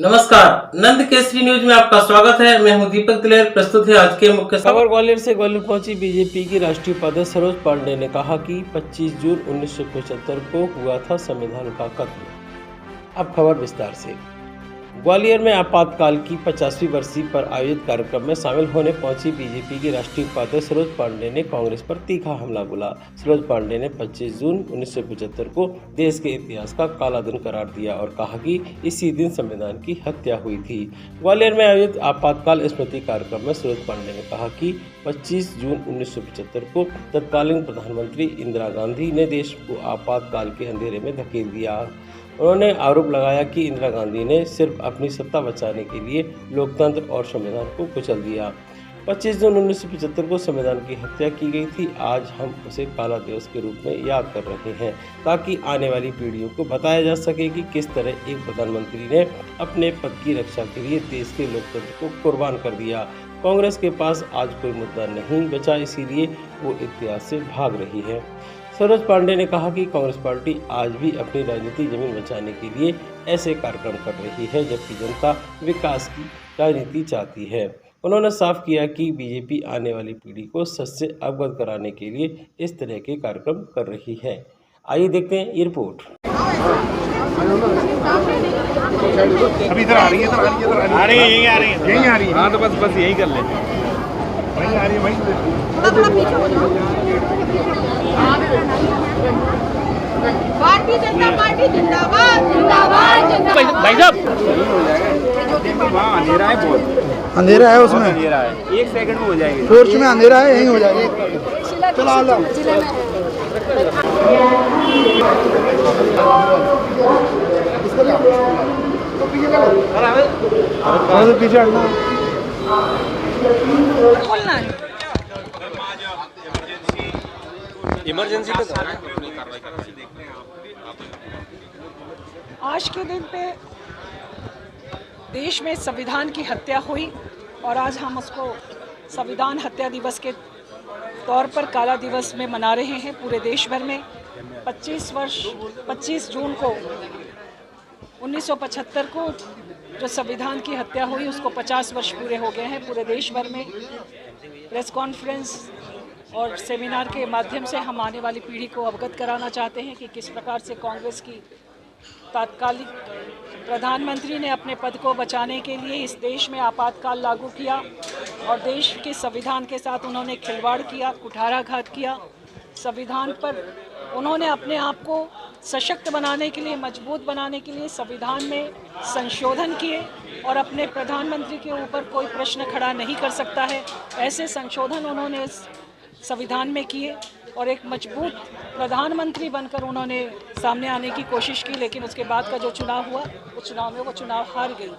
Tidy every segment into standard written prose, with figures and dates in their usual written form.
नमस्कार, नंद केसरी न्यूज में आपका स्वागत है। मैं हूं दीपक दिलेर। प्रस्तुत है आज के मुख्य खबर। ग्वालियर से ग्वालियर पहुंची बीजेपी की राष्ट्रीय उपाध्यक्ष सरोज पांडे ने कहा कि 25 जून 1975 को हुआ था संविधान का कत्ल। अब खबर विस्तार से। ग्वालियर में आपातकाल की 50वीं बरसी पर आयोजित कार्यक्रम में शामिल होने पहुंची बीजेपी की राष्ट्रीय उपाध्यक्ष सरोज पांडे ने कांग्रेस पर तीखा हमला बोला। सरोज पांडे ने 25 जून 1975 को देश के इतिहास का काला दिन करार दिया और कहा कि इसी दिन संविधान की हत्या हुई थी। ग्वालियर में आयोजित आपातकाल स्मृति कार्यक्रम में सरोज पांडे ने कहा कि 25 जून 1975 को तत्कालीन प्रधानमंत्री इंदिरा गांधी ने देश को आपातकाल के अंधेरे में धकेल दिया। उन्होंने आरोप लगाया कि इंदिरा गांधी ने सिर्फ अपनी सत्ता बचाने के लिए लोकतंत्र और संविधान को कुचल दिया। 25 जून 1975 को संविधान की हत्या की गई थी। आज हम उसे काला दिवस के रूप में याद कर रहे हैं ताकि आने वाली पीढ़ियों को बताया जा सके कि किस तरह एक प्रधानमंत्री ने अपने पद की रक्षा के लिए देश के लोकतंत्र को कुर्बान कर दिया। कांग्रेस के पास आज कोई मुद्दा नहीं बचा, इसीलिए वो इतिहास से भाग रही है। सरोज पांडे ने कहा कि कांग्रेस पार्टी आज भी अपनी राजनीतिक जमीन बचाने के लिए ऐसे कार्यक्रम कर रही है, जबकि जनता विकास की राजनीति चाहती है। उन्होंने साफ किया कि बीजेपी आने वाली पीढ़ी को सच से अवगत कराने के लिए इस तरह के कार्यक्रम कर रही है। आइए देखते हैं ये रिपोर्ट। अभी इधर आ रही है, आ रही है, यही आ रही है। हाँ तो बस यही कर ले। वही आ रही है, भारतीय जनता पार्टी जिंदाबाद जिंदाबाद। भाई साहब वहाँ अंधेरा है, बहुत अंधेरा है, उसमें अंधेरा है। 1 सेकंड में हो जाएगी। टॉर्च में अंधेरा है, यही हो जाएगा। चलो आ लो। पीछे हटना। इमरजेंसी पे आज के दिन पे देश में संविधान की हत्या हुई और आज हम उसको संविधान हत्या दिवस के तौर पर काला दिवस में मना रहे हैं पूरे देश भर में। 25 जून को 1975 को जो संविधान की हत्या हुई उसको 50 वर्ष पूरे हो गए हैं। पूरे देश भर में प्रेस कॉन्फ्रेंस और सेमिनार के माध्यम से हम आने वाली पीढ़ी को अवगत कराना चाहते हैं कि किस प्रकार से कांग्रेस की तात्कालिक प्रधानमंत्री ने अपने पद को बचाने के लिए इस देश में आपातकाल लागू किया और देश के संविधान के साथ उन्होंने खिलवाड़ किया, कुठाराघात किया। संविधान पर उन्होंने अपने आप को सशक्त बनाने के लिए, मजबूत बनाने के लिए संविधान में संशोधन किए और अपने प्रधानमंत्री के ऊपर कोई प्रश्न खड़ा नहीं कर सकता है, ऐसे संशोधन उन्होंने संविधान में किए और एक मजबूत प्रधानमंत्री बनकर उन्होंने सामने आने की कोशिश की। लेकिन उसके बाद का जो चुनाव हुआ, उस चुनाव में वो चुनाव हार गई।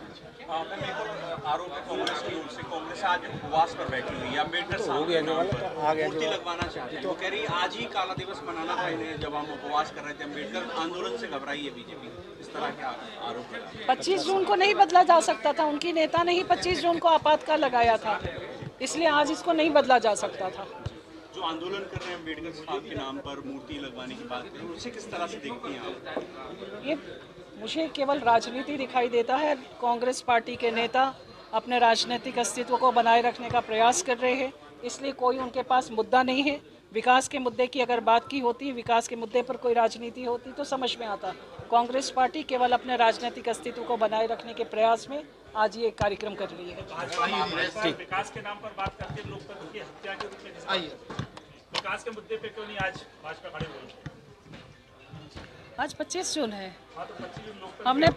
आरोप है कांग्रेस की ओर से, कांग्रेस आज उपवास पर बैठी हुई है। अम्बेडकर साहब मूर्ति लगवाना चाहते हैं, तो कह रही आज ही काला दिवस मनाना था इन्हें, जब हम उपवास कर रहे थे। अम्बेडकर आंदोलन से घबराई है बीजेपी, इस तरह के आरोप है। 25 जून को नहीं बदला जा सकता था, उनकी नेता ने ही 25 जून को आपातकाल लगाया था, इसलिए आज इसको नहीं बदला जा सकता था। जो आंदोलन कर रहे हैं अम्बेडकर साहब के नाम पर मूर्ति लगवाने की बात करें, उसे किस तरह से देखती हैं आप? ये मुझे केवल राजनीति दिखाई देता है। कांग्रेस पार्टी के नेता अपने राजनीतिक अस्तित्व को बनाए रखने का प्रयास कर रहे हैं, इसलिए कोई उनके पास मुद्दा नहीं है। विकास के मुद्दे की अगर बात की होती, विकास के मुद्दे पर कोई राजनीति होती तो समझ में आता। कांग्रेस पार्टी केवल अपने राजनीतिक अस्तित्व को बनाए रखने के प्रयास में आज ये कार्यक्रम कर रही है। विकास के नाम पर बात करते हैं, लोकतंत्र की हत्या के रूप में विकास के मुद्दे पे क्यों नहीं आज भाजपा खड़े हुए? आज 25 जून है, हमने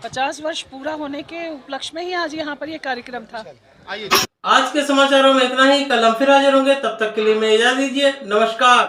50 वर्ष पूरा होने के उपलक्ष्य में ही आज यहाँ पर ये कार्यक्रम था। आज के समाचारों में इतना ही। कल हम फिर हाजिर होंगे, तब तक के लिए मैं इजाजत दीजिए। नमस्कार।